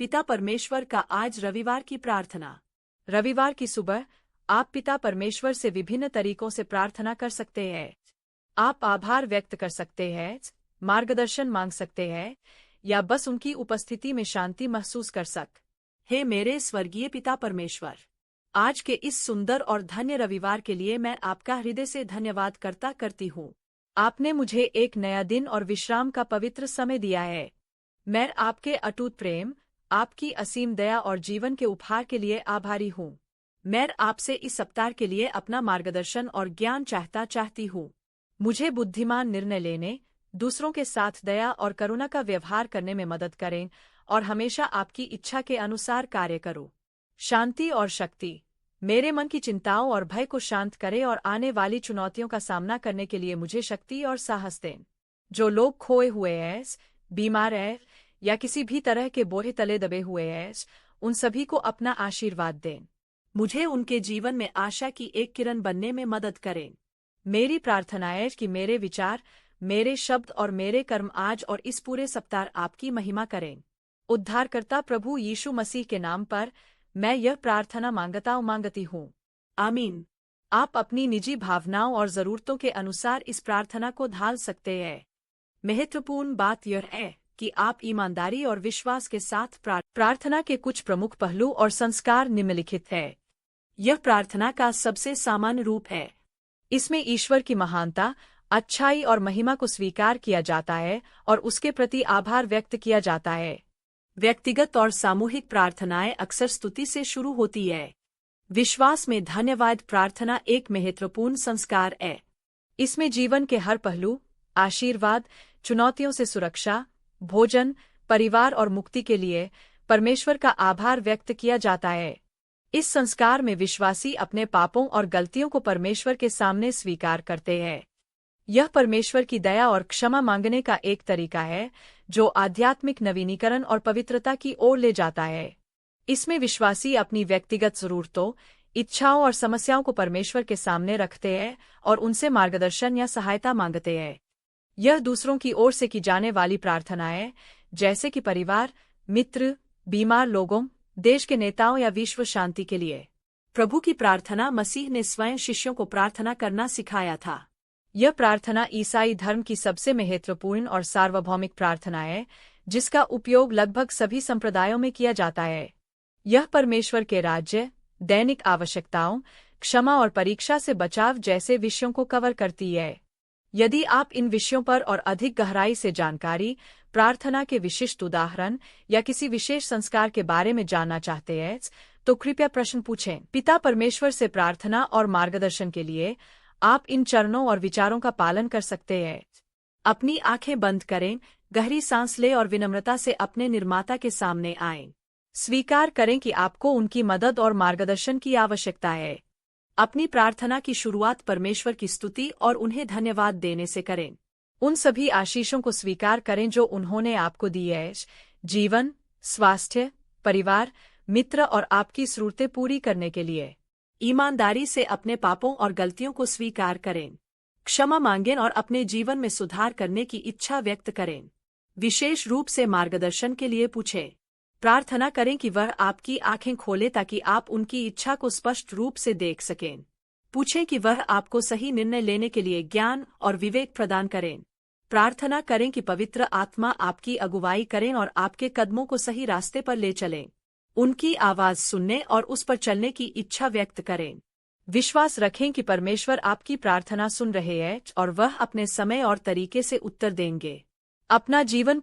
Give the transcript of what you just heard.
पिता परमेश्वर का आज रविवार की प्रार्थना। रविवार की सुबह आप पिता परमेश्वर से विभिन्न तरीकों से प्रार्थना कर सकते हैं। आप आभार व्यक्त कर सकते हैं, मार्गदर्शन मांग सकते हैं या बस उनकी उपस्थिति में शांति महसूस कर हे मेरे स्वर्गीय पिता परमेश्वर, आज के इस सुंदर और धन्य रविवार के लिए मैं आपका हृदय से धन्यवाद करती हूँ। आपने मुझे एक नया दिन और विश्राम का पवित्र समय दिया है। मैं आपके अटूट प्रेम, आपकी असीम दया और जीवन के उपहार के लिए आभारी हूँ। मैं आपसे इस सप्ताह के लिए अपना मार्गदर्शन और ज्ञान चाहती हूँ। मुझे बुद्धिमान निर्णय लेने, दूसरों के साथ दया और करुणा का व्यवहार करने में मदद करें और हमेशा आपकी इच्छा के अनुसार कार्य करो। शांति और शक्ति मेरे मन की चिंताओं और भय को शांत करें और आने वाली चुनौतियों का सामना करने के लिए मुझे शक्ति और साहस दें। जो लोग खोए हुए हैं, बीमार हैं या किसी भी तरह के बोझ तले दबे हुए हैं, उन सभी को अपना आशीर्वाद दें। मुझे उनके जीवन में आशा की एक किरण बनने में मदद करें। मेरी प्रार्थना है कि मेरे विचार, मेरे शब्द और मेरे कर्म आज और इस पूरे सप्ताह आपकी महिमा करें। उद्धारकर्ता प्रभु यीशु मसीह के नाम पर मैं यह प्रार्थना मांगती हूँ। आमीन। आप अपनी निजी भावनाओं और जरूरतों के अनुसार इस प्रार्थना को ढाल सकते हैं। महत्वपूर्ण बात यह है कि आप ईमानदारी और विश्वास के साथ प्रार्थना के कुछ प्रमुख पहलू और संस्कार निम्नलिखित है। यह प्रार्थना का सबसे सामान्य रूप है। इसमें ईश्वर की महानता, अच्छाई और महिमा को स्वीकार किया जाता है और उसके प्रति आभार व्यक्त किया जाता है। व्यक्तिगत और सामूहिक प्रार्थनाएं अक्सर स्तुति से शुरू होती है। विश्वास में धन्यवाद प्रार्थना एक महत्वपूर्ण संस्कार है। इसमें जीवन के हर पहलू, आशीर्वाद, चुनौतियों से सुरक्षा, भोजन, परिवार और मुक्ति के लिए परमेश्वर का आभार व्यक्त किया जाता है। इस संस्कार में विश्वासी अपने पापों और गलतियों को परमेश्वर के सामने स्वीकार करते हैं। यह परमेश्वर की दया और क्षमा मांगने का एक तरीका है जो आध्यात्मिक नवीनीकरण और पवित्रता की ओर ले जाता है। इसमें विश्वासी अपनी व्यक्तिगत जरूरतों, इच्छाओं और समस्याओं को परमेश्वर के सामने रखते हैं और उनसे मार्गदर्शन या सहायता मांगते हैं। यह दूसरों की ओर से की जाने वाली प्रार्थनाएं, जैसे कि परिवार, मित्र, बीमार लोगों, देश के नेताओं या विश्व शांति के लिए। प्रभु की प्रार्थना मसीह ने स्वयं शिष्यों को प्रार्थना करना सिखाया था। यह प्रार्थना ईसाई धर्म की सबसे महत्वपूर्ण और सार्वभौमिक प्रार्थना है, जिसका उपयोग लगभग सभी संप्रदायों में किया जाता है। यह परमेश्वर के राज्य, दैनिक आवश्यकताओं, क्षमा और परीक्षा से बचाव जैसे विषयों को कवर करती है। यदि आप इन विषयों पर और अधिक गहराई से जानकारी, प्रार्थना के विशिष्ट उदाहरण या किसी विशेष संस्कार के बारे में जानना चाहते हैं, तो कृपया प्रश्न पूछें। पिता परमेश्वर से प्रार्थना और मार्गदर्शन के लिए आप इन चरणों और विचारों का पालन कर सकते हैं। अपनी आंखें बंद करें, गहरी सांस लें और विनम्रता से अपने निर्माता के सामने आएं। स्वीकार करें कि आपको उनकी मदद और मार्गदर्शन की आवश्यकता है। अपनी प्रार्थना की शुरुआत परमेश्वर की स्तुति और उन्हें धन्यवाद देने से करें। उन सभी आशीषों को स्वीकार करें जो उन्होंने आपको दी है, जीवन, स्वास्थ्य, परिवार, मित्र और आपकी जरूरतें पूरी करने के लिए। ईमानदारी से अपने पापों और गलतियों को स्वीकार करें। क्षमा मांगें और अपने जीवन में सुधार करने की इच्छा व्यक्त करें। विशेष रूप से मार्गदर्शन के लिए पूछें। प्रार्थना करें कि वह आपकी आंखें खोले ताकि आप उनकी इच्छा को स्पष्ट रूप से देख सकें। पूछें कि वह आपको सही निर्णय लेने के लिए ज्ञान और विवेक प्रदान करें। प्रार्थना करें कि पवित्र आत्मा आपकी अगुवाई करें और आपके कदमों को सही रास्ते पर ले चलें। उनकी आवाज सुनने और उस पर चलने की इच्छा व्यक्त करें। विश्वास रखें कि परमेश्वर आपकी प्रार्थना सुन रहे हैं और वह अपने समय और तरीके से उत्तर देंगे। अपना जीवन